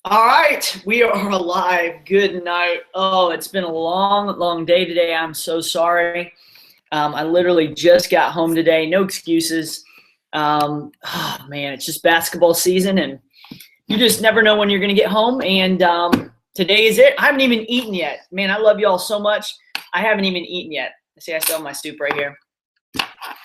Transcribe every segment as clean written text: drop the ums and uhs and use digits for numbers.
All right, we are live. Good night. Oh, it's been a long day today. I'm so sorry. I literally just got home today. No excuses. Oh man, it's just basketball season, and you just never know when you're going to get home. And today is it. I haven't even eaten yet. Man, I love you all so much. I haven't even eaten yet. See, I still have my soup right here.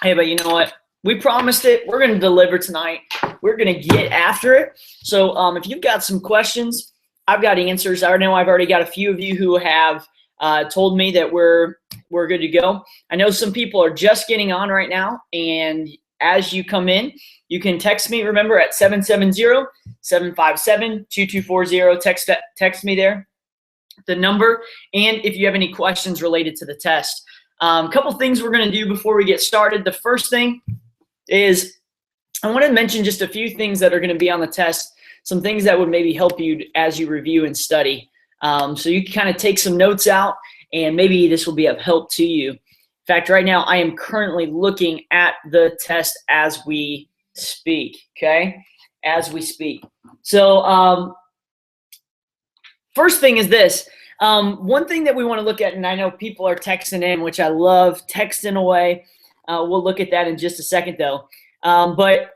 Hey, but you know what? We promised it. We're going to deliver tonight. We're going to get after it. So if you've got some questions, I've got answers. I know I've already got a few of you who have told me that we're good to go. I know some people are just getting on right now, and as you come in, you can text me, remember, at 770-757-2240. Text me there, the number, and if you have any questions related to the test. A couple things we're going to do before we get started. The first thing is I want to mention just a few things that are going to be on the test, some things that would maybe help you as you review and study. So you can kind of take some notes out, and maybe this will be of help to you. In fact, right now I am currently looking at the test as we speak, okay? As we speak. So first thing is this. One thing that we want to look at, and I know people are texting in, which I love, texting away. We'll look at that in just a second, though. Someone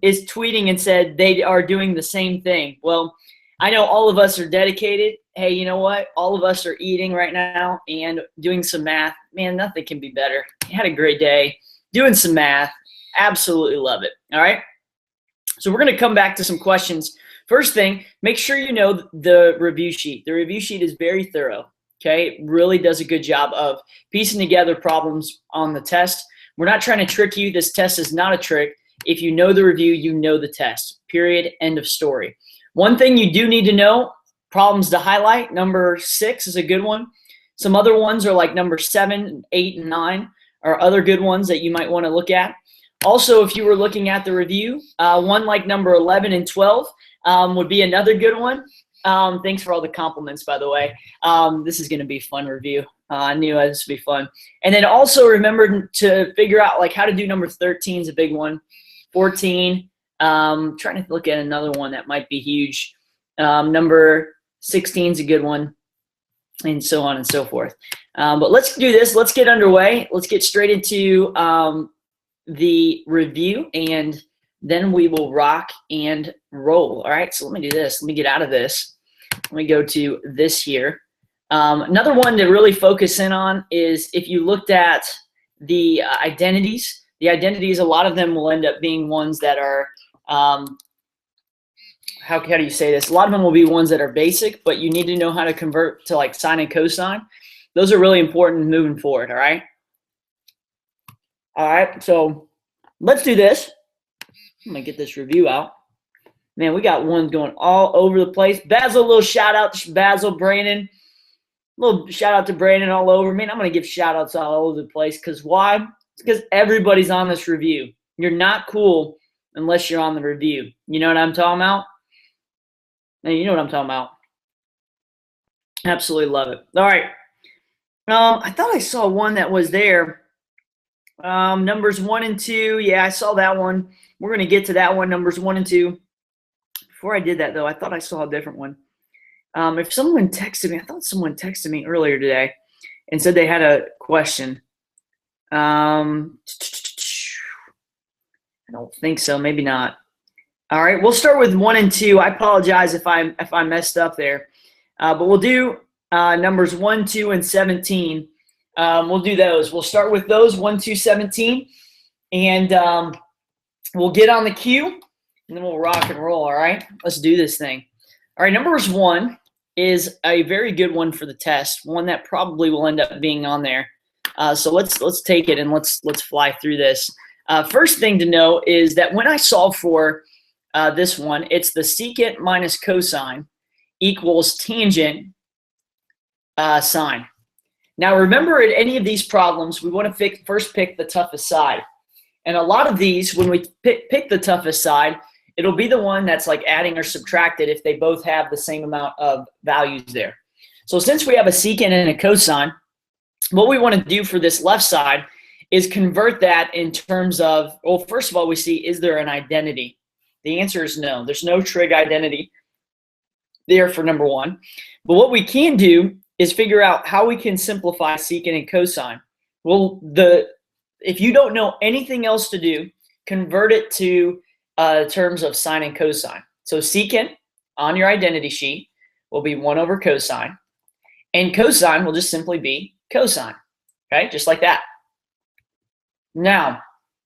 is tweeting and said they are doing the same thing. Well, I know all of us are dedicated. Hey, you know what? All of us are eating right now and doing some math. Man, nothing can be better. Had a great day doing some math. Absolutely love it. All right. So we're going to come back to some questions. First thing, make sure you know the review sheet. The review sheet is very thorough. Okay, it really does a good job of piecing together problems on the test. We're not trying to trick you. This test is not a trick. If you know the review, you know the test. Period. End of story. One thing you do need to know, problems to highlight. Number 6 is a good one. Some other ones are like number 7, 8, and 9 are other good ones that you might want to look at. Also, if you were looking at the review, one like number 11 and 12 would be another good one. Thanks for all the compliments, by the way. This is going to be a fun review. I knew this would be fun. And then also remember to figure out like how to do number 13 is a big one. 14, trying to look at another one that might be huge. Number 16 is a good one, and so on and so forth. But let's do this. Let's get underway. Let's get straight into the review, and then we will rock and roll. All right, so let me do this. Let me get out of this. Let me go to this here. Another one to really focus in on is if you looked at the identities. The identities, a lot of them will end up being ones that are, how do you say this? A lot of them will be ones that are basic, but you need to know how to convert to like sine and cosine. Those are really important moving forward, all right? All right, so let's do this. I'm going to get this review out. Man, we got ones going all over the place. Basil, a little shout out to Basil, Brandon. A little shout out to Brandon all over. Man, I'm going to give shout outs all over the place. Because why? It's because everybody's on this review. You're not cool unless you're on the review. You know what I'm talking about? Man, you know what I'm talking about. Absolutely love it. All right. I thought I saw one that was there. Numbers 1 and 2. Yeah, I saw that one. We're going to get to that one, numbers 1 and 2. Before I did that, though, I thought I saw a different one. If someone texted me, I thought someone texted me earlier today and said they had a question. I don't think so. Maybe not. All right, we'll start with 1 and 2. I apologize if I messed up there. But we'll do numbers 1, 2, and 17. We'll do those. We'll start with those, 1, 2, 17. And we'll get on the cue, and then we'll rock and roll, all right? Let's do this thing. All right, numbers 1 is a very good one for the test, one that probably will end up being on there. So let's take it and let's fly through this. First thing to know is that when I solve for this one, it's the secant minus cosine equals tangent sine. Now remember, at any of these problems, we want to first pick the toughest side. And a lot of these, when we pick the toughest side, it'll be the one that's like adding or subtracted if they both have the same amount of values there. So since we have a secant and a cosine, what we want to do for this left side is convert that in terms of, well, first of all, we see, is there an identity? The answer is no. There's no trig identity there for number one. But what we can do is figure out how we can simplify secant and cosine. Well, if you don't know anything else to do, convert it to terms of sine and cosine. So secant on your identity sheet will be 1 over cosine, and cosine will just simply be cosine, okay? Just like that. Now,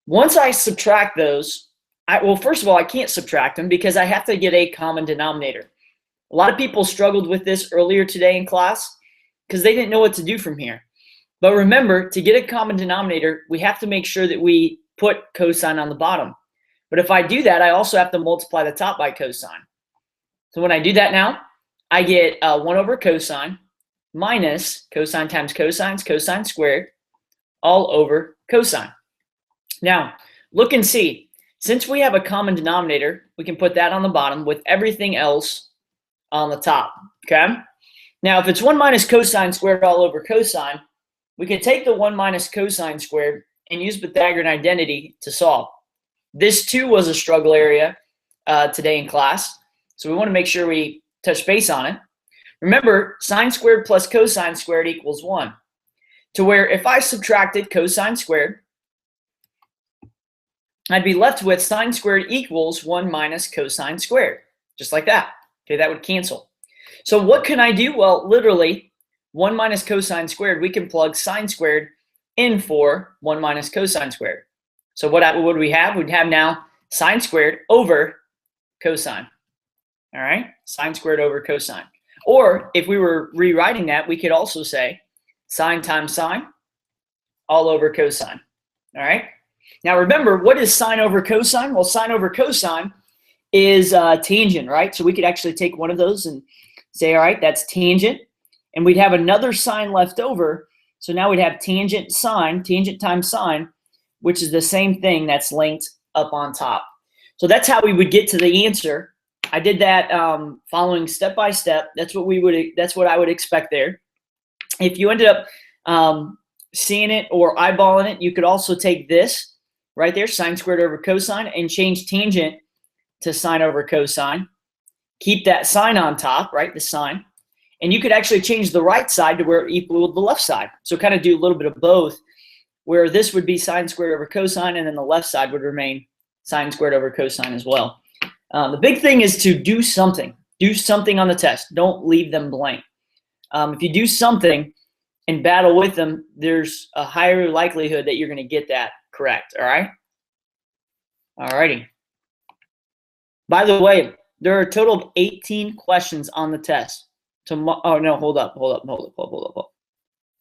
once I subtract those, well, first of all, I can't subtract them because I have to get a common denominator. A lot of people struggled with this earlier today in class because they didn't know what to do from here. But remember, to get a common denominator, we have to make sure that we put cosine on the bottom. But if I do that, I also have to multiply the top by cosine. So when I do that now, I get 1 over cosine minus cosine times cosine is cosine squared all over cosine. Now, look and see. Since we have a common denominator, we can put that on the bottom with everything else on the top, okay? Now, if it's 1 minus cosine squared all over cosine, we can take the 1 minus cosine squared and use Pythagorean identity to solve. This, too, was a struggle area today in class, so we want to make sure we touch base on it. Remember, sine squared plus cosine squared equals 1, to where if I subtracted cosine squared, I'd be left with sine squared equals 1 minus cosine squared, just like that. Okay, that would cancel. So what can I do? Well, literally, 1 minus cosine squared, we can plug sine squared in for 1 minus cosine squared. So what would we have? We'd have now sine squared over cosine. All right, sine squared over cosine. Or if we were rewriting that, we could also say sine times sine all over cosine. All right. Now remember, what is sine over cosine? Well, sine over cosine is tangent, right? So we could actually take one of those and say, all right, that's tangent. And we'd have another sine left over. So now we'd have tangent sine, tangent times sine, which is the same thing that's linked up on top. So that's how we would get to the answer. I did that following step by step. That's what I would expect there. If you ended up seeing it or eyeballing it, you could also take this right there, sine squared over cosine, and change tangent to sine over cosine. Keep that sine on top, right, the sine. And you could actually change the right side to where it equaled the left side. So kind of do a little bit of both, where this would be sine squared over cosine, and then the left side would remain sine squared over cosine as well. The big thing is to do something. Do something on the test. Don't leave them blank. If you do something and battle with them, there's a higher likelihood that you're going to get that correct, all right? All righty. By the way, there are a total of 18 questions on the test. Oh, no, hold up.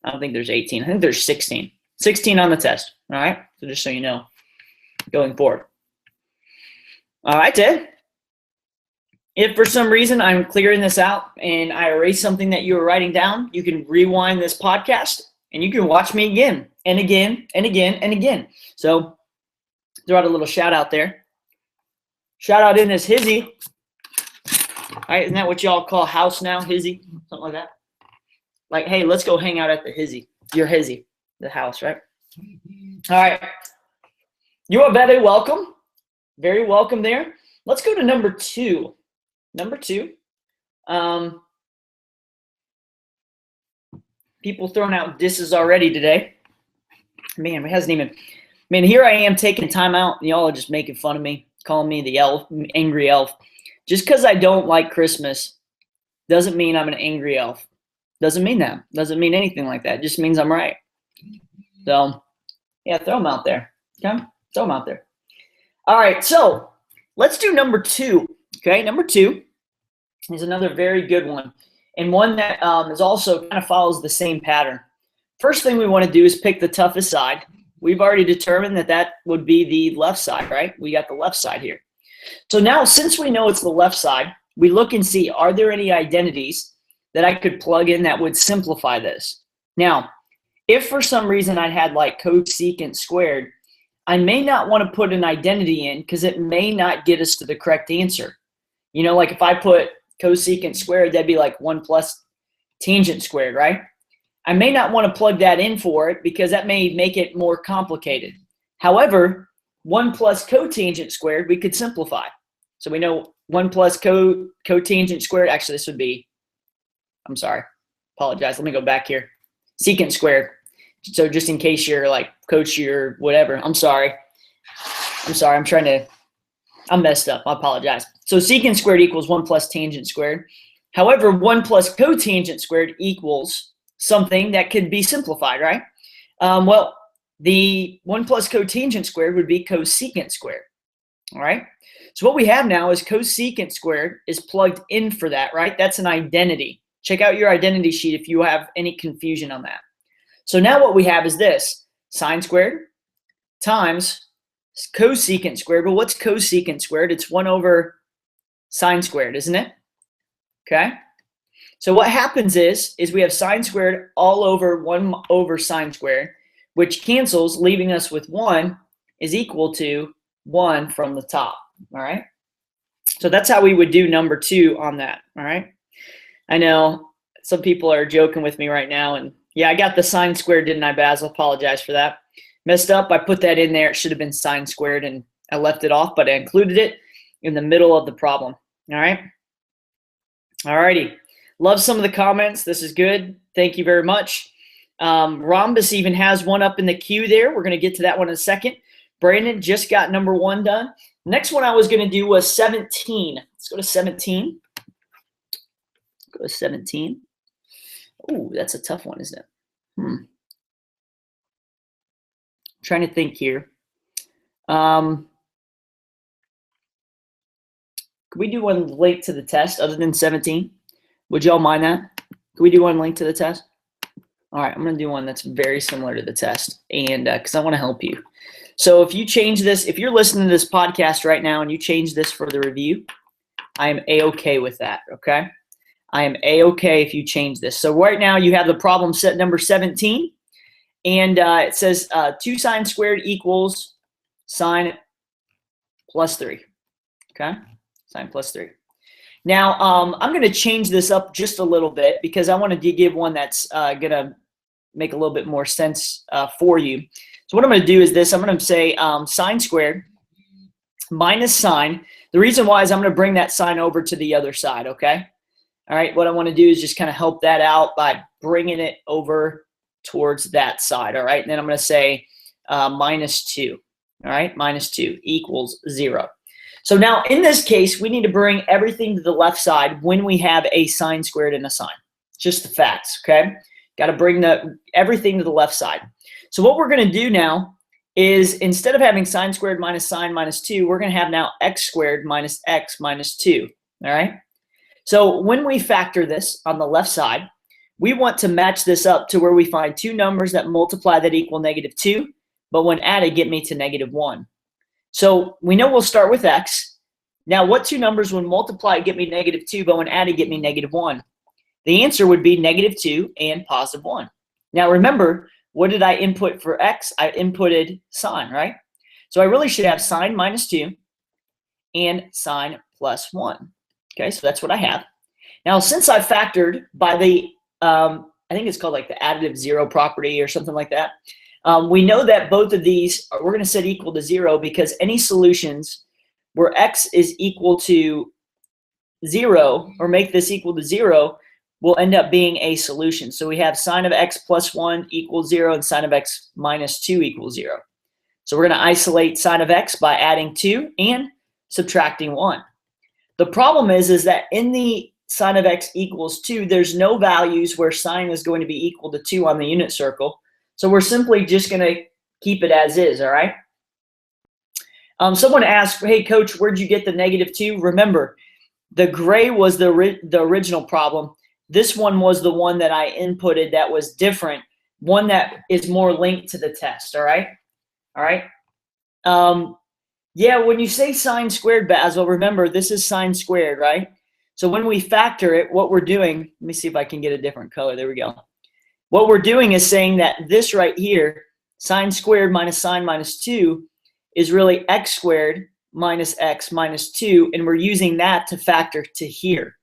I don't think there's 18. I think there's 16. 16 on the test, all right? So just so you know, going forward. All right, Ted. If for some reason I'm clearing this out and I erase something that you were writing down, you can rewind this podcast and you can watch me again and again and again and again. So throw out a little shout out there. Shout out in this hizzy. All right, isn't that what y'all call house now, hizzy? Something like that. Like, hey, let's go hang out at the hizzy. Your hizzy, the house, right? All right. You are very welcome. Very welcome there. Let's go to number 2. Number 2. People throwing out disses already today. Man, it hasn't even. Man, here I am taking time out, and y'all are just making fun of me, calling me the elf, angry elf. Just because I don't like Christmas doesn't mean I'm an angry elf. Doesn't mean that. Doesn't mean anything like that. It just means I'm right. So, yeah, throw them out there. Okay? Throw them out there. All right, so let's do number 2. Okay, number 2 is another very good one, and one that is also kind of follows the same pattern. First thing we want to do is pick the toughest side. We've already determined that that would be the left side, right? We got the left side here. So now, since we know it's the left side, we look and see, are there any identities that I could plug in that would simplify this? Now, if for some reason I had like cosecant squared, I may not want to put an identity in because it may not get us to the correct answer. You know, like if I put cosecant squared, that'd be like 1 plus tangent squared, right? I may not want to plug that in for it because that may make it more complicated. However, 1 plus cotangent squared, we could simplify. So we know 1 plus cotangent squared. Actually, this would be, I'm sorry, apologize. Let me go back here. Secant squared. So just in case you're like, coach, you're whatever. I'm sorry. I'm messed up. I apologize. So secant squared equals 1 plus tangent squared. However, 1 plus cotangent squared equals something that could be simplified, right? Well, the 1 plus cotangent squared would be cosecant squared, all right? So what we have now is cosecant squared is plugged in for that, right? That's an identity. Check out your identity sheet if you have any confusion on that. So now what we have is this, sine squared times cosecant squared. Well, what's cosecant squared? It's 1 over sine squared, isn't it? Okay. So what happens is we have sine squared all over 1 over sine squared, which cancels, leaving us with 1 is equal to 1 from the top. All right. So that's how we would do number 2 on that. All right. I know some people are joking with me right now, and yeah, I got the sine squared, didn't I, Basil? Apologize for that. Messed up. I put that in there. It should have been sine squared, and I left it off, but I included it in the middle of the problem. All right. All righty. Love some of the comments. This is good. Thank you very much. Rhombus even has one up in the queue there. We're going to get to that one in a second. Brandon just got number 1 done. Next one I was going to do was 17. Let's go to 17. Go to 17. Oh, that's a tough one, isn't it? Trying to think here. Could we do one link to the test other than 17? Would y'all mind that? Could we do one link to the test? All right, I'm going to do one that's very similar to the test, and because I want to help you. So if you change this, if you're listening to this podcast right now and you change this for the review, I am A-okay with that, okay? I am A-okay if you change this. So right now you have the problem set number 17, and it says 2 sine squared equals sine plus 3, okay? Sine plus 3. Now, I'm going to change this up just a little bit because I wanted to give one that's going to make a little bit more sense for you. So what I'm going to do is this. I'm going to say sine squared minus sine. The reason why is I'm going to bring that sine over to the other side, okay? All right, what I want to do is just kind of help that out by bringing it over towards that side, all right? And then I'm going to say minus 2, all right? Minus 2 equals 0. So now in this case, we need to bring everything to the left side when we have a sine squared and a sine. Just the facts, okay? Got to bring everything to the left side. So what we're going to do now is instead of having sine squared minus sine minus 2, we're going to have now x squared minus x minus 2, all right? So when we factor this on the left side, we want to match this up to where we find 2 numbers that multiply that equal -2, but when added get me to -1. So we know we'll start with x. Now what 2 numbers when multiplied get me -2, but when added get me -1? The answer would be -2 and +1. Now remember, what did I input for x? I inputted sine, right? So I really should have sine minus 2 and sine plus 1. Okay, so that's what I have. Now since I factored by the, I think it's called like the additive 0 property or something like that, we know that both of these, we're going to set equal to 0 because any solutions where x is equal to 0 or make this equal to 0 will end up being a solution. So we have sine of x plus 1 equals 0 and sine of x minus 2 equals 0. So we're going to isolate sine of x by adding 2 and subtracting 1. The problem is that in the sine of x equals 2, there's no values where sine is going to be equal to 2 on the unit circle. So we're simply just going to keep it as is, all right? Someone asked, hey, coach, where'd you get the -2? Remember, the gray was the original problem. This one was the one that I inputted that was different, one that is more linked to the test, all right? All right? Yeah, when you say sine squared, Basil, remember, this is sine squared, right? So when we factor it, what we're doing, let me see if I can get a different color. There we go. What we're doing is saying that this right here, sine squared minus sine minus 2, is really x squared minus x minus 2, and we're using that to factor to here.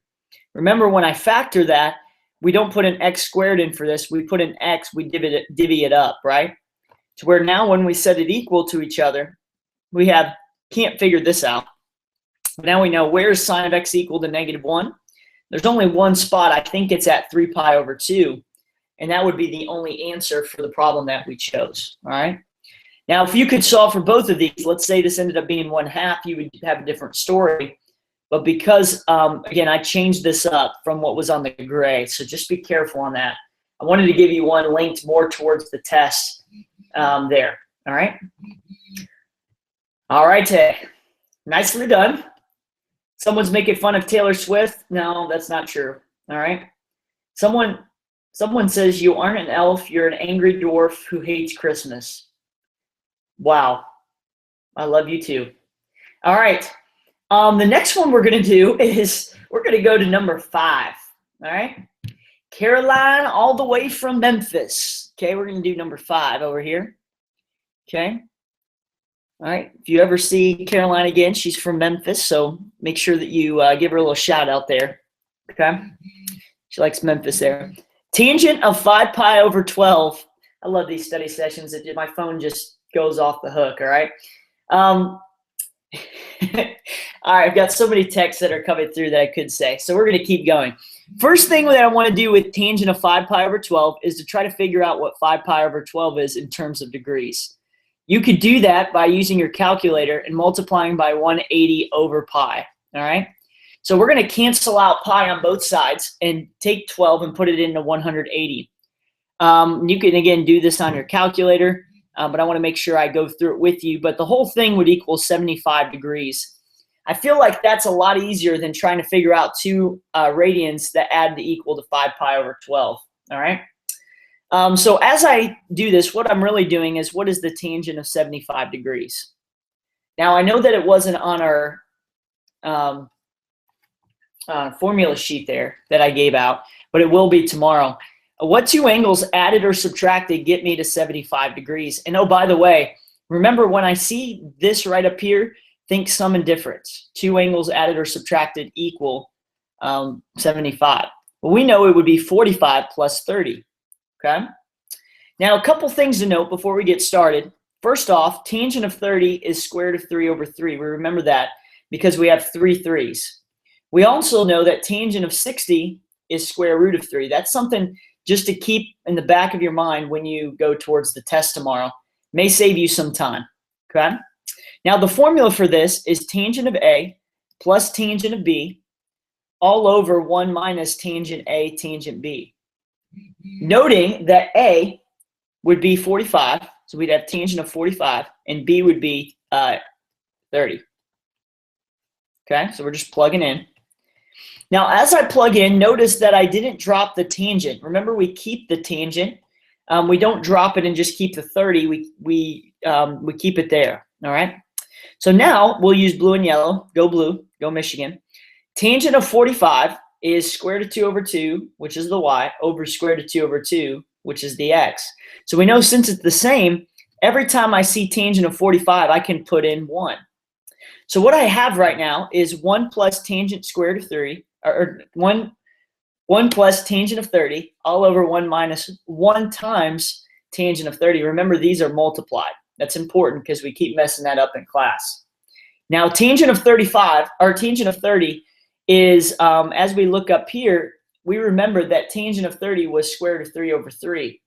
Remember, when I factor that, we don't put an x squared in for this. We put an x, we divvy it up, right? To where now when we set it equal to each other, we have, can't figure this out. Now we know where's sine of x equal to -1. There's only one spot. I think it's at 3 pi over 2. And that would be the only answer for the problem that we chose. All right. Now, if you could solve for both of these, let's say this ended up being 1/2, you would have a different story. But because, again, I changed this up from what was on the gray, so just be careful on that. I wanted to give you one linked more towards the test there. All right. All right, Tay. Nicely done. Someone's making fun of Taylor Swift. No, that's not true. All right. Someone says you aren't an elf. You're an angry dwarf who hates Christmas. Wow. I love you too. All right. The next one we're going to do is we're going to go to number 5. All right. Caroline all the way from Memphis. Okay. We're going to do number 5 over here. Okay. All right. If you ever see Caroline again, she's from Memphis. So make sure that you give her a little shout out there. Okay. She likes Memphis there. Tangent of 5 pi over 12. I love these study sessions. My phone just goes off the hook. All right. All right. I've got so many texts that are coming through that I could say. So we're going to keep going. First thing that I want to do with tangent of 5 pi over 12 is to try to figure out what 5 pi over 12 is in terms of degrees. You could do that by using your calculator and multiplying by 180 over pi. All right. So we're going to cancel out pi on both sides and take 12 and put it into 180. You can, again, do this on your calculator, but I want to make sure I go through it with you. But the whole thing would equal 75 degrees. I feel like that's a lot easier than trying to figure out 2 radians that add to equal to 5 pi over 12. All right. So as I do this, what I'm really doing is what is the tangent of 75 degrees? Now, I know that it wasn't on our formula sheet there that I gave out, but it will be tomorrow. What 2 angles added or subtracted get me to 75 degrees? And oh, by the way, remember when I see this right up here, think sum and difference. 2 angles added or subtracted equal 75. Well, we know it would be 45 plus 30. Okay. Now, a couple things to note before we get started. First off, tangent of 30 is square root of 3 over 3. We remember that because we have 3 3s. We also know that tangent of 60 is square root of 3. That's something just to keep in the back of your mind when you go towards the test tomorrow. May save you some time. Okay. Now, the formula for this is tangent of A plus tangent of B all over 1 minus tangent A tangent B. Noting that A would be 45, so we'd have tangent of 45, and B would be 30. Okay, so we're just plugging in. Now, as I plug in, notice that I didn't drop the tangent. Remember, we keep the tangent. We don't drop it and just keep the 30. We keep it there. All right. So now we'll use blue and yellow. Go blue. Go Michigan. Tangent of 45 is square root of 2 over 2, which is the y, over square root of 2 over 2, which is the x. So we know since it's the same, every time I see tangent of 45, I can put in 1. So what I have right now is 1 plus tangent square root of 3, or 1 plus tangent of 30, all over 1 minus 1 times tangent of 30. Remember, these are multiplied. That's important because we keep messing that up in class. Now, tangent of 35, or tangent of 30, is, as we look up here, we remember that tangent of 30 was square root of 3 over 3.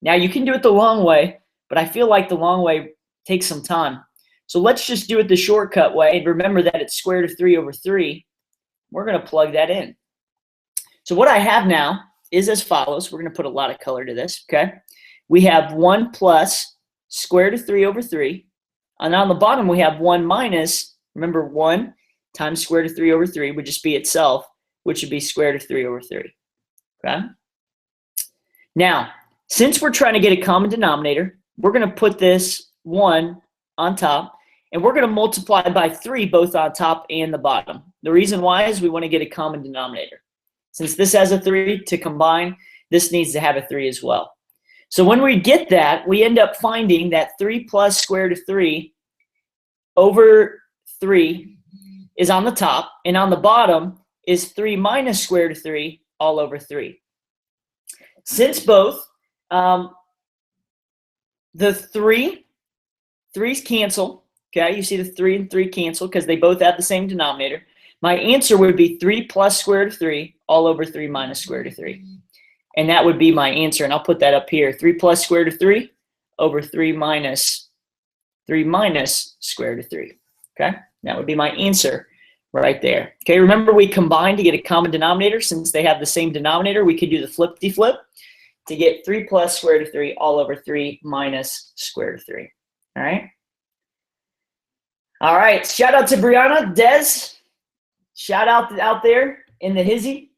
Now, you can do it the long way, but I feel like the long way takes some time. So let's just do it the shortcut way. And remember that it's square root of 3 over 3. We're going to plug that in. So what I have now is as follows. We're going to put a lot of color to this, okay? We have 1 plus square root of 3 over 3. And on the bottom, we have 1 minus, remember 1 times square root of 3 over 3 would just be itself, which would be square root of 3 over 3. Okay? Now, since we're trying to get a common denominator, we're going to put this 1 on top, and we're going to multiply by 3 both on top and the bottom. The reason why is we want to get a common denominator. Since this has a 3 to combine, this needs to have a 3 as well. So when we get that, we end up finding that 3 plus square root of 3 over 3 is on the top, and on the bottom is 3 minus square root of 3 all over 3. Since both, the 3's cancel, Okay, you see the 3 and 3 cancel because they both have the same denominator. My answer would be 3 plus square root of 3 all over 3 minus square root of 3. And that would be my answer, and I'll put that up here. 3 plus square root of 3 over 3 minus square root of 3. Okay, that would be my answer right there. Okay, remember we combined to get a common denominator. Since they have the same denominator, we could do the flip-de-flip to get 3 plus square root of 3 all over 3 minus square root of 3. All right? All right, shout out to Brianna, Des. Shout out there in the hizzy.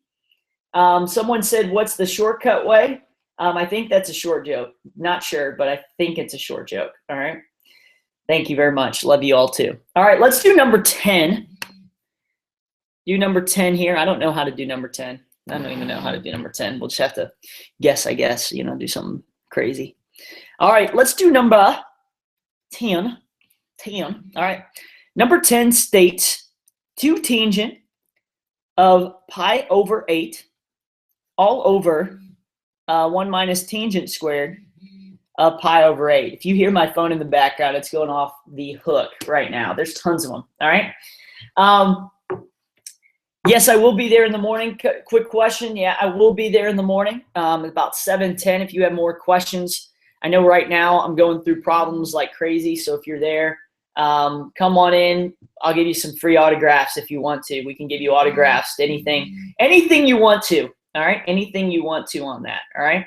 Someone said, what's the shortcut way? I think that's a short joke. Not sure, but I think it's a short joke. All right. Thank you very much. Love you all too. All right, let's do number 10. Do number 10 here. I don't know how to do number 10. I don't even know how to do number 10. We'll just have to guess, I guess, you know, do something crazy. All right, let's do number 10. 10. All right. Number 10 states 2 tangent of pi over 8 all over 1 minus tangent squared of pi over 8. If you hear my phone in the background, it's going off the hook right now. There's tons of them. All right. Yes, I will be there in the morning. Quick question. Yeah, I will be there in the morning, about 7:10 if you have more questions. I know right now I'm going through problems like crazy, so if you're there, come on in. I'll give you some free autographs if you want to. We can give you autographs, anything you want to. All right, anything you want to on that. All right.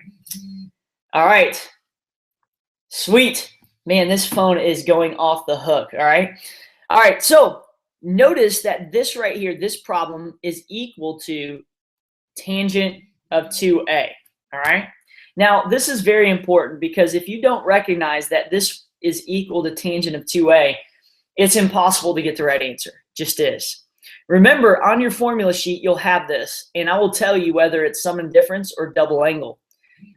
All right. Sweet. Man, this phone is going off the hook. All right. All right. So notice that this right here, this problem is equal to tangent of 2a. All right. Now, this is very important because if you don't recognize that this is equal to tangent of 2a, it's impossible to get the right answer. Just is. Remember, on your formula sheet, you'll have this, and I will tell you whether it's sum and difference or double angle.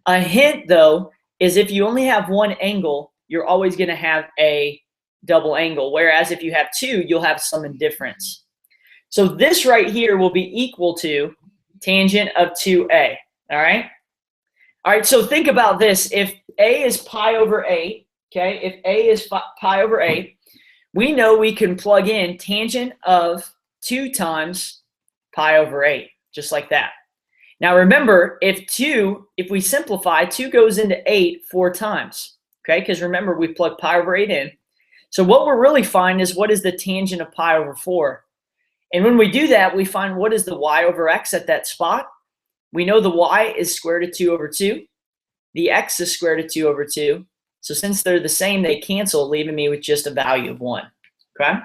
A hint, though, is if you only have one angle, you're always going to have a double angle, whereas if you have two, you'll have sum and difference. So this right here will be equal to tangent of 2a. All right? All right, so think about this. If a is pi over 8, okay, if a is pi over 8, we know we can plug in tangent of 2 times pi over 8, just like that. Now remember, if we simplify, 2 goes into 8 4 times, okay, because remember, we plug pi over 8 in. So what we're really finding is what is the tangent of pi over 4. And when we do that, we find what is the y over x at that spot. We know the y is square root of 2 over 2. The x is square root of 2 over 2. So since they're the same, they cancel, leaving me with just a value of 1. Okay?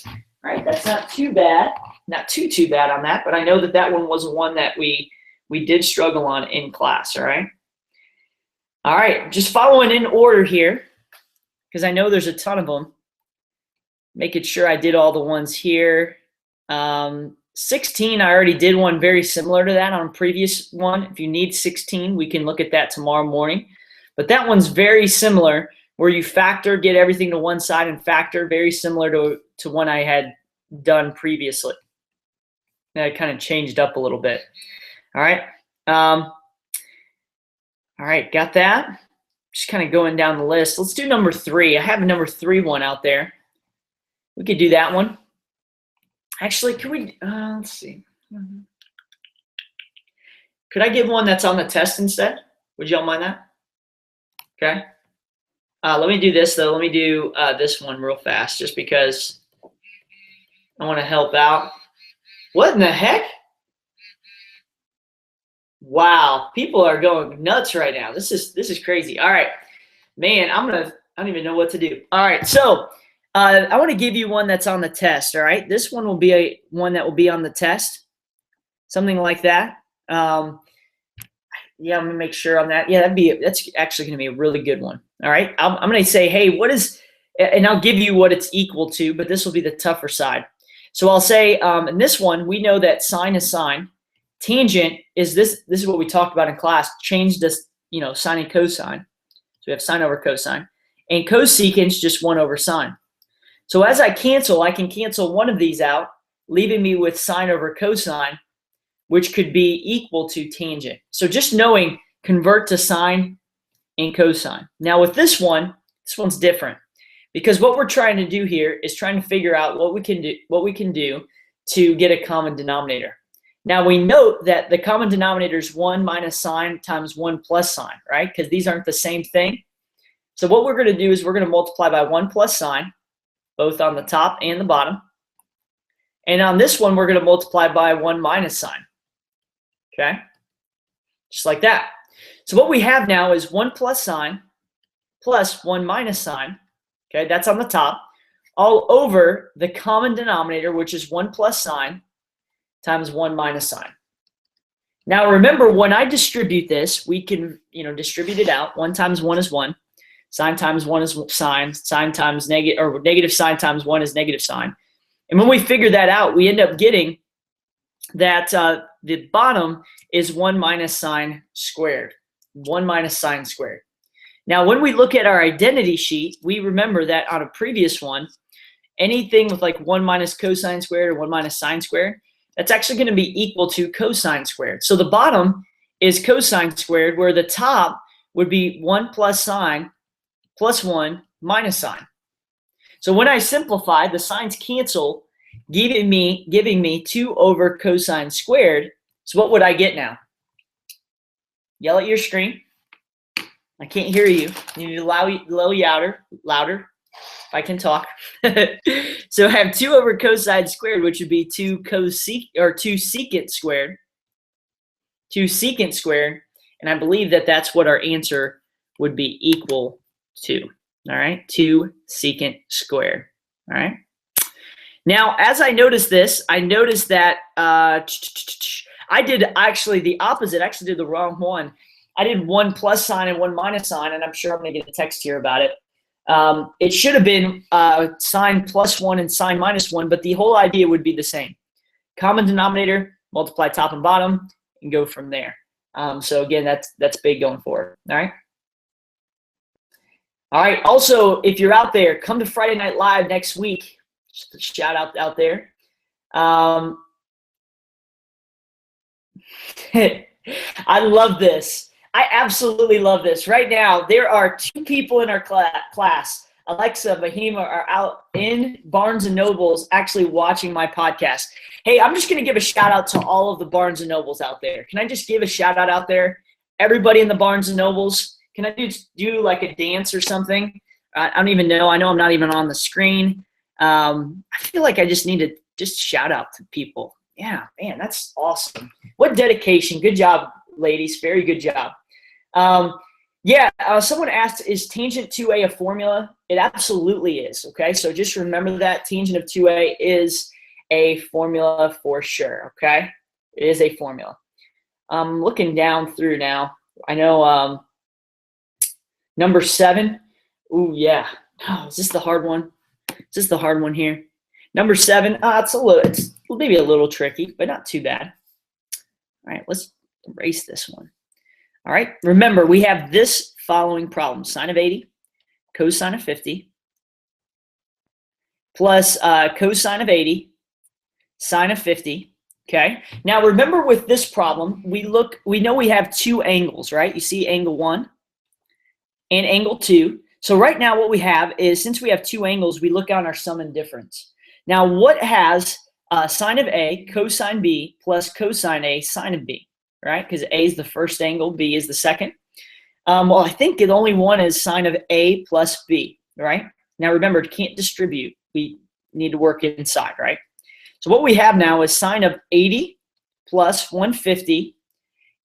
All right, that's not too bad. Not too bad on that, but I know that that one was one that we did struggle on in class, all right? All right, just following in order here, because I know there's a ton of them. Making sure I did all the ones here. 16, I already did one very similar to that on a previous one. If you need 16, we can look at that tomorrow morning. But that one's very similar, where you factor, get everything to one side and factor, very similar to one I had done previously. And I kind of changed up a little bit. All right. All right, got that? Just kind of going down the list. Let's do number 3. I have a number 3 one out there. We could do that one. Actually, can we, let's see. Could I give one that's on the test instead? Would y'all mind that? Okay. Let me do this, though. Let me do this one real fast, just because I want to help out. What in the heck? Wow, people are going nuts right now. This is crazy. All right, man, I don't even know what to do. All right, so I want to give you one that's on the test. All right, this one will be one that will be on the test, something like that. Yeah, I'm gonna make sure on that. Yeah, that's actually gonna be a really good one. All right, I'm gonna say, hey, what is, and I'll give you what it's equal to, but this will be the tougher side. So I'll say, in this one, we know that sine is sine. Tangent is this. This is what we talked about in class. Change this, sine and cosine. So we have sine over cosine, and cosecant just 1 over sine. So as I can cancel one of these out, leaving me with sine over cosine, which could be equal to tangent. So just knowing, convert to sine and cosine. Now with this one's different. Because what we're trying to do here is trying to figure out what we can do to get a common denominator. Now we note that the common denominator is 1 minus sine times 1 plus sine, right? Because these aren't the same thing. So what we're going to do is we're going to multiply by 1 plus sine, both on the top and the bottom. And on this one, we're going to multiply by 1 minus sine. Okay? Just like that. So what we have now is 1 plus sine plus 1 minus sine. Okay, that's on the top. All over the common denominator, which is 1 plus sine times 1 minus sine. Now remember, when I distribute this, we can distribute it out. 1 times 1 is 1. Sine times 1 is sine. Sine times negative sine times 1 is negative sine. And when we figure that out, we end up getting that the bottom is 1 minus sine squared. 1 minus sine squared. Now, when we look at our identity sheet, we remember that on a previous one, anything with like 1 minus cosine squared or 1 minus sine squared, that's actually going to be equal to cosine squared. So the bottom is cosine squared, where the top would be 1 plus sine plus 1 minus sine. So when I simplify, the signs cancel, giving me 2 over cosine squared. So what would I get now? Yell at your screen. I can't hear you. You need to louder, if I can talk. So I have 2 over cosine squared, which would be 2 secant squared. 2 secant squared. And I believe that that's what our answer would be equal to. All right, 2 secant squared. All right. Now, as I noticed this, I noticed that I did actually the opposite. I actually did the wrong one. I did 1 plus sine and 1 minus sine, and I'm sure I'm going to get a text here about it. It should have been sine plus 1 and sine minus 1, but the whole idea would be the same. Common denominator, multiply top and bottom, and go from there. So again, that's big going forward. All right. All right. Also, if you're out there, come to Friday Night Live next week. Just a shout out there. I love this. I absolutely love this. Right now, there are 2 people in our class. Alexa, Bahima are out in Barnes & Nobles actually watching my podcast. Hey, I'm just going to give a shout out to all of the Barnes & Nobles out there. Can I just give a shout out there? Everybody in the Barnes & Nobles, can I do like a dance or something? I don't even know. I know I'm not even on the screen. I feel like I just need to just shout out to people. Yeah, man, that's awesome. What dedication. Good job, ladies. Very good job. Someone asked, is tangent 2a a formula? It absolutely is, okay? So just remember that tangent of 2a is a formula for sure, okay? It is a formula. I'm looking down through now. I know number 7. Ooh, yeah. Oh, is this the hard one? Is this the hard one here? Number 7, it's maybe a little tricky, but not too bad. All right, let's erase this one. All right, remember, we have this following problem. Sine of 80, cosine of 50, plus cosine of 80, sine of 50, okay? Now, remember with this problem, we know we have 2 angles, right? You see angle 1 and angle 2. So right now what we have is, since we have 2 angles, we look on our sum and difference. Now, what has sine of A, cosine B, plus cosine A, sine of B, right? Because A is the first angle, B is the second. Well, I think the only one is sine of A plus B, right? Now, remember, it can't distribute. We need to work inside, right? So what we have now is sine of 80 plus 150.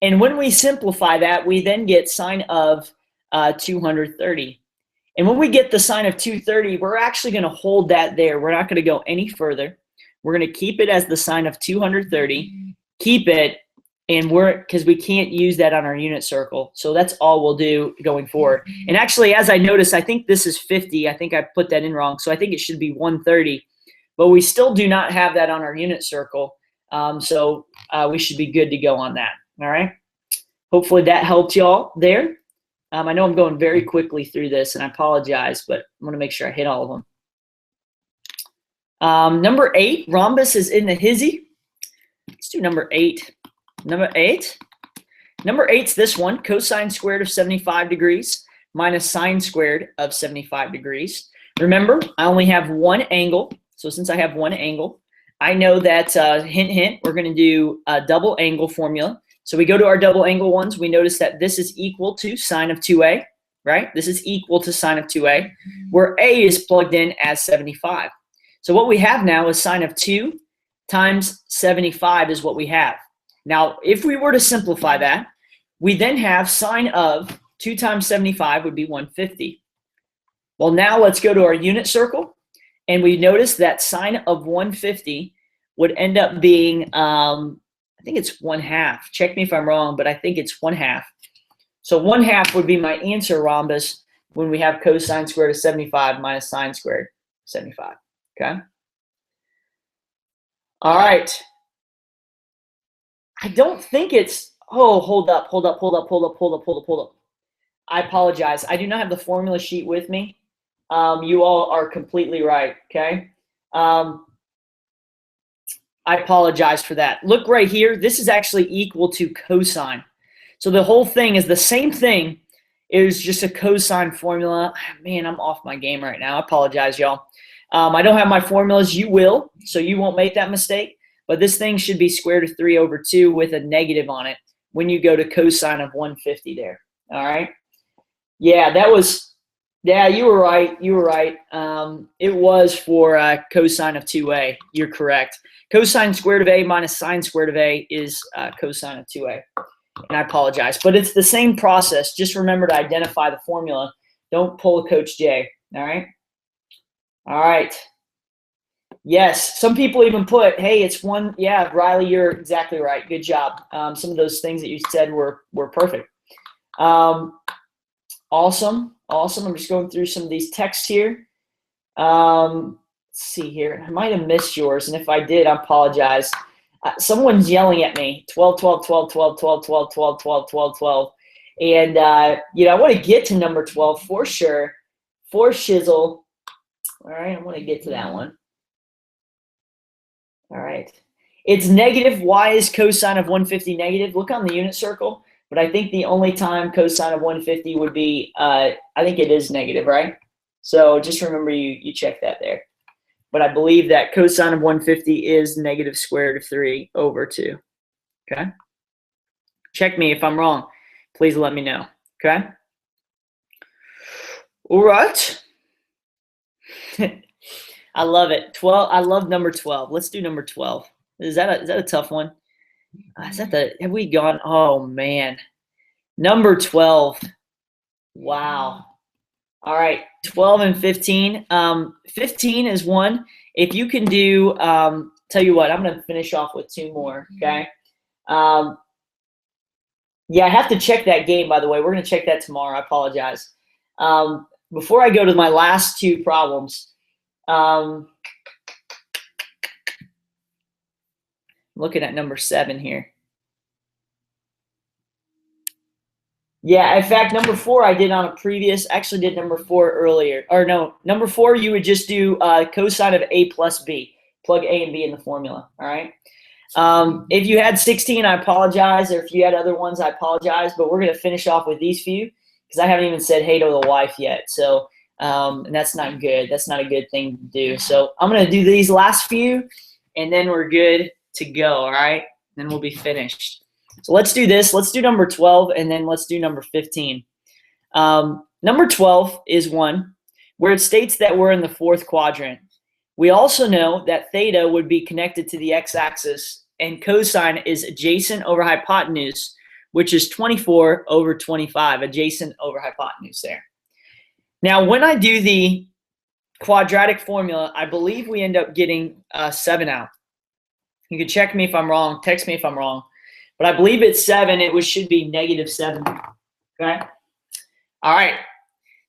And when we simplify that, we then get sine of 230. And when we get the sine of 230, we're actually going to hold that there. We're not going to go any further. We're going to keep it as the sine of 230, keep it, and because we can't use that on our unit circle. So that's all we'll do going forward. And actually, as I noticed, I think this is 50. I think I put that in wrong. So I think it should be 130. But we still do not have that on our unit circle. So we should be good to go on that. All right. Hopefully that helped y'all there. I know I'm going very quickly through this, and I apologize, but I want to make sure I hit all of them. Number 8, rhombus is in the hizzy. Let's do number 8. Number 8's this one, cosine squared of 75 degrees minus sine squared of 75 degrees. Remember, I only have one angle. So since I have one angle, I know that, hint, hint, we're going to do a double angle formula. So we go to our double angle ones. We notice that this is equal to sine of 2a, right? This is equal to sine of 2a, where a is plugged in as 75. So what we have now is sine of 2 times 75 is what we have. Now, if we were to simplify that, we then have sine of 2 times 75 would be 150. Well, now let's go to our unit circle, and we notice that sine of 150 would end up being, I think it's 1/2. Check me if I'm wrong, but I think it's 1/2. So 1/2 would be my answer, Rhombus, when we have cosine squared of 75 minus sine squared 75, okay? All right. I don't think it's, oh, hold up. I apologize. I do not have the formula sheet with me. You all are completely right, okay? I apologize for that. Look right here. This is actually equal to cosine. So the whole thing is the same thing. It was just a cosine formula. Man, I'm off my game right now. I apologize, y'all. I don't have my formulas. You will, so you won't make that mistake. But this thing should be square root of 3 over 2 with a negative on it when you go to cosine of 150 there. All right? Yeah, that was, yeah, you were right. You were right. It was for cosine of 2a. You're correct. Cosine squared of a minus sine squared of a is cosine of 2a. And I apologize. But it's the same process. Just remember to identify the formula. Don't pull a Coach J. All right? All right. Yes, some people even put, hey, it's one. Yeah, Riley, you're exactly right. Good job. Some of those things that you said were perfect. Awesome. I'm just going through some of these texts here. Let's see here. I might have missed yours, and if I did, I apologize. Someone's yelling at me, 12, 12, 12, 12, 12, 12, 12, 12, 12, 12. And, I want to get to number 12 for sure, for shizzle. All right, I want to get to that one. All right. It's negative. Why is cosine of 150 negative? Look on the unit circle. But I think the only time cosine of 150 would be, I think it is negative, right? So just remember you check that there. But I believe that cosine of 150 is negative square root of 3 over 2. Okay? Check me if I'm wrong. Please let me know. Okay? All right. I love it. 12. I love number 12. Let's do number 12. Is that a tough one? Have we gone? Oh man. Number 12. Wow. All right. 12 and 15. 15 is one. If you can do, tell you what, I'm going to finish off with 2 more. Okay. Yeah, I have to check that game, by the way. We're going to check that tomorrow. I apologize. Before I go to my last 2 problems, looking at number 7 here. Yeah, in fact, number 4 I did on a previous, actually did number 4 earlier. Or no, number 4 you would just do cosine of a plus b. Plug a and b in the formula, all right? If you had 16, I apologize. Or if you had other ones, I apologize. But we're going to finish off with these few because I haven't even said hey to the wife yet. So, and that's not good. That's not a good thing to do. So I'm going to do these last few, and then we're good to go, all right? Then we'll be finished. So let's do this. Let's do number 12, and then let's do number 15. Number 12 is one where it states that we're in the 4th quadrant. We also know that theta would be connected to the x-axis, and cosine is adjacent over hypotenuse, which is 24 over 25, adjacent over hypotenuse there. Now, when I do the quadratic formula, I believe we end up getting 7 out. You can check me if I'm wrong. Text me if I'm wrong. But I believe it's 7. It should be negative 7. Okay? All right.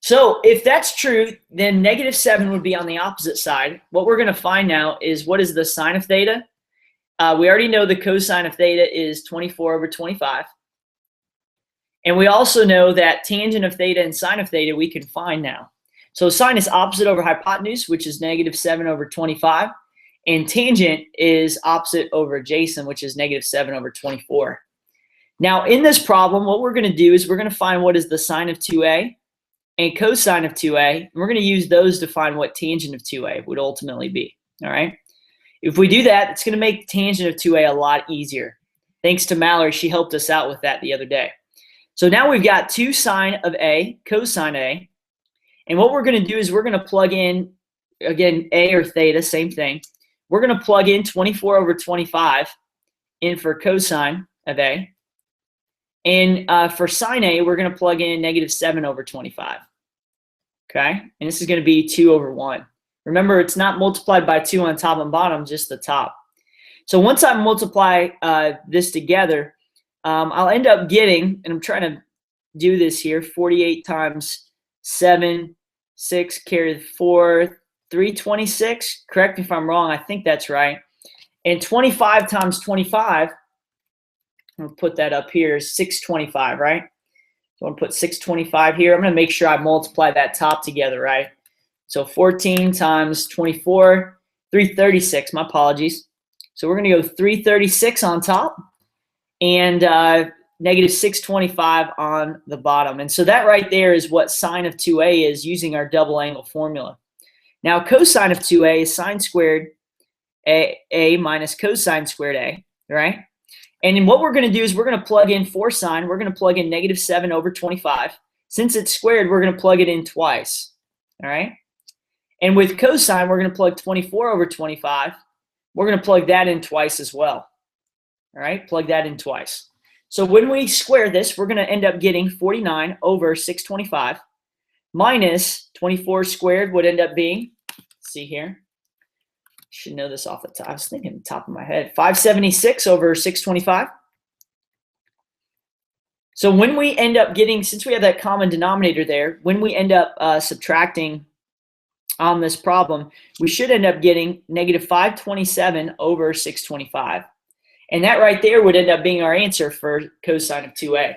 So if that's true, then negative 7 would be on the opposite side. What we're going to find now is what is the sine of theta? We already know the cosine of theta is 24 over 25. And we also know that tangent of theta and sine of theta we can find now. So sine is opposite over hypotenuse, which is negative 7 over 25. And tangent is opposite over adjacent, which is negative 7 over 24. Now, in this problem, what we're going to do is we're going to find what is the sine of 2a. and cosine of 2a. And we're going to use those to find what tangent of 2a would ultimately be. All right. If we do that, it's going to make tangent of 2a a lot easier. Thanks to Mallory, she helped us out with that the other day. So now we've got 2 sine of a, cosine a. And what we're going to do is we're going to plug in, again, a or theta, same thing. We're going to plug in 24 over 25 in for cosine of a. And for sine a, we're going to plug in negative 7 over 25. Okay? And this is going to be 2 over 1. Remember, it's not multiplied by 2 on top and bottom, just the top. So once I multiply this together, I'll end up getting, and I'm trying to do this here, 48 times 7, 6, carry 4, 326. Correct me if I'm wrong. I think that's right. And 25 times 25, I'm going to put that up here, is 625, right? So I'm going to put 625 here. I'm going to make sure I multiply that top together, right? So 14 times 24, 336. My apologies. So we're going to go 336 on top and negative 625 on the bottom. And so that right there is what sine of 2a is using our double angle formula. Now cosine of 2a is sine squared a minus cosine squared a, right? And then what we're going to do is we're going to plug in for sine. We're going to plug in negative 7 over 25. Since it's squared, we're going to plug it in twice, all right? And with cosine, we're going to plug 24 over 25. We're going to plug that in twice as well. All right, plug that in twice. So when we square this, we're going to end up getting 49 over 625 minus 24 squared would end up being, let's see here. Should know this off the top. I was thinking the top of my head. 576 over 625. So when we end up getting, since we have that common denominator there, when we end up subtracting on this problem, we should end up getting negative 527 over 625. And that right there would end up being our answer for cosine of 2a.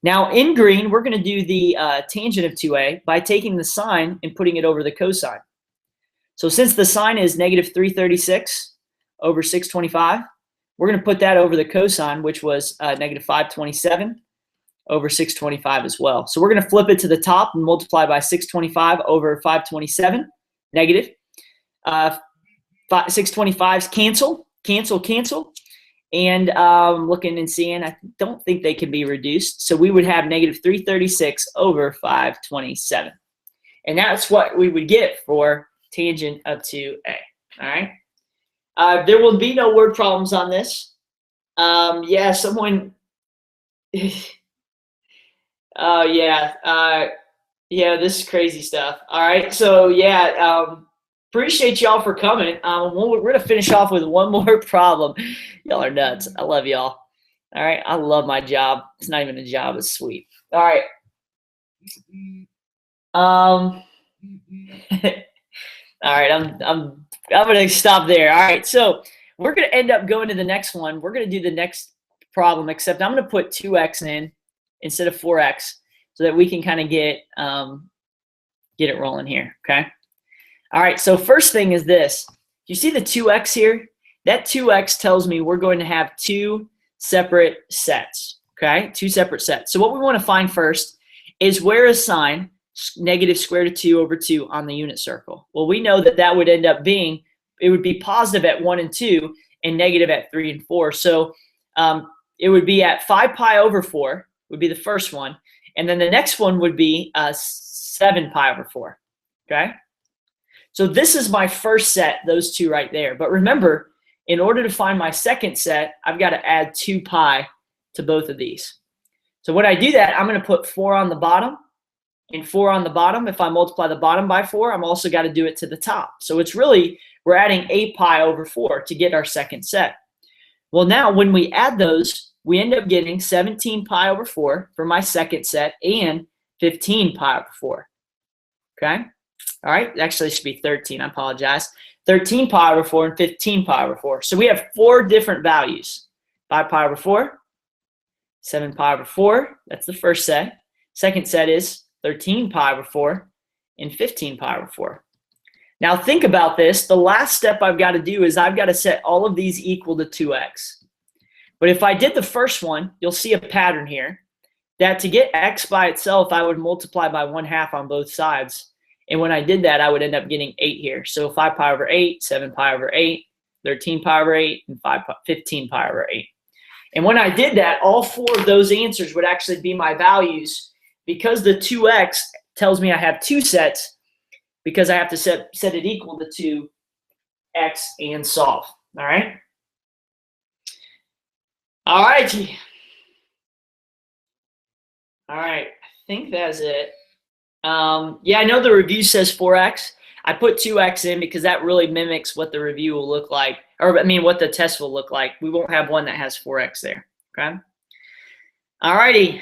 Now in green, we're going to do the tangent of 2a by taking the sine and putting it over the cosine. So since the sine is negative 336 over 625, we're going to put that over the cosine, which was negative 527 over 625 as well. So we're going to flip it to the top and multiply by 625 over 527, negative. 625s cancel, cancel, cancel. And looking and seeing, I don't think they can be reduced. So we would have negative 336 over 527. And that's what we would get for tangent of 2a. All right. There will be no word problems on this. Yeah, someone. Oh yeah. Yeah, this is crazy stuff. All right. So yeah, appreciate y'all for coming. We're gonna finish off with one more problem. Y'all are nuts. I love y'all. All right. I love my job. It's not even a job. It's sweet. All right. All right. I'm gonna stop there. All right. So we're gonna end up going to the next one. We're gonna do the next problem, except I'm gonna put 2x in instead of 4x so that we can kind of get it rolling here. Okay. All right. So first thing is this. You see the 2x here? That 2x tells me we're going to have 2 separate sets. Okay. 2 separate sets. So what we want to find first is where is sine negative square root of 2 over 2 on the unit circle? Well, we know that that would end up being, it would be positive at 1 and 2 and negative at 3 and 4. So it would be at 5 pi over 4 would be the first one. And then the next one would be 7 pi over 4. Okay. So this is my first set, those 2 right there. But remember, in order to find my second set, I've got to add 2 pi to both of these. So when I do that, I'm going to put 4 on the bottom and 4 on the bottom. If I multiply the bottom by 4, I'm also got to do it to the top. So it's really, we're adding 8 pi over 4 to get our second set. Well, now when we add those, we end up getting 17 pi over 4 for my second set and 15 pi over 4. Okay? All right, actually it should be 13, I apologize. 13 pi over 4 and 15 pi over 4. So we have 4 different values. 5 pi over 4, 7 pi over 4, that's the first set. Second set is 13 pi over 4 and 15 pi over 4. Now think about this. The last step I've got to do is I've got to set all of these equal to 2x. But if I did the first one, you'll see a pattern here that to get x by itself, I would multiply by 1/2 on both sides. And when I did that, I would end up getting 8 here. So 5 pi over 8, 7 pi over 8, 13 pi over 8, and 15 pi over 8. And when I did that, all 4 of those answers would actually be my values. Because the 2x tells me I have 2 sets, because I have to set it equal to 2x and solve. All right? All righty. All right, I think that's it. Yeah, I know the review says 4x. I put 2x in because that really mimics what the review will look like, or I mean what the test will look like. We won't have one that has 4x there, okay? All righty,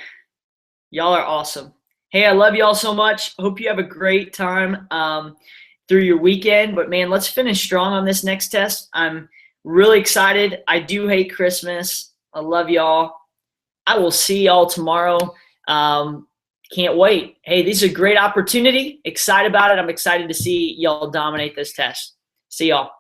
y'all are awesome. Hey, I love y'all so much. Hope you have a great time through your weekend, but man, let's finish strong on this next test. I'm really excited. I do hate Christmas. I love y'all. I will see y'all tomorrow. Can't wait. Hey, this is a great opportunity. Excited about it. I'm excited to see y'all dominate this test. See y'all.